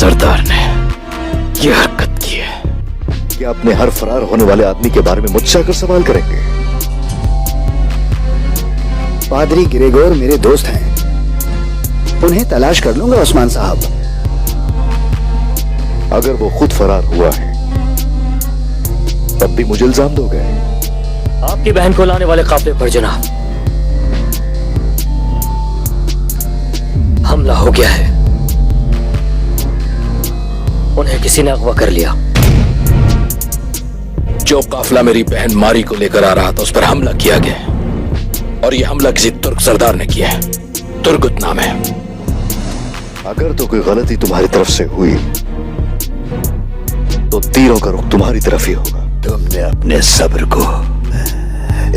सरदार ने यह हरकत की है। क्या अपने हर फरार होने वाले आदमी के बारे में मुझसे आकर सवाल करेंगे? पादरी ग्रेगोर मेरे दोस्त हैं, उन्हें तलाश कर लूंगा उस्मान साहब। अगर वो खुद फरार हुआ है तब भी मुझे इल्जाम दोगे? आपकी बहन को लाने वाले काफिले पर जनाब हमला हो गया है। उन्हें किसी ने अगवा कर लिया। जो काफिला मेरी बहन मारी को लेकर आ रहा था उस पर हमला किया गया और यह हमला किसी तुर्क सरदार ने किया है। तुर्गुत नाम है। अगर तो कोई गलती तुम्हारी तरफ से हुई तो तीरों का रुख तुम्हारी तरफ ही होगा। तुमने अपने सब्र को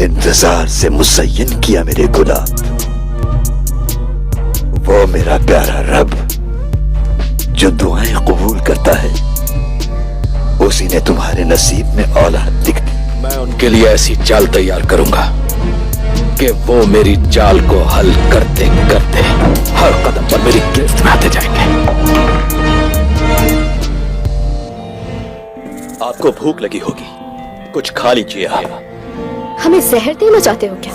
इंतजार से मुसय्यन किया मेरे गुलाब। वो मेरा प्यारा रब जो दुआएं कबूल करता है, उसी ने तुम्हारे नसीब में औलाद लिख दी। मैं उनके लिए ऐसी चाल तैयार करूंगा कि वो मेरी चाल को हल करते करते हर कदम पर मेरी गिरफ्त में आते जाएंगे। आपको भूख लगी होगी, कुछ खा लीजिए। आप हमें जहर देना चाहते हो क्या?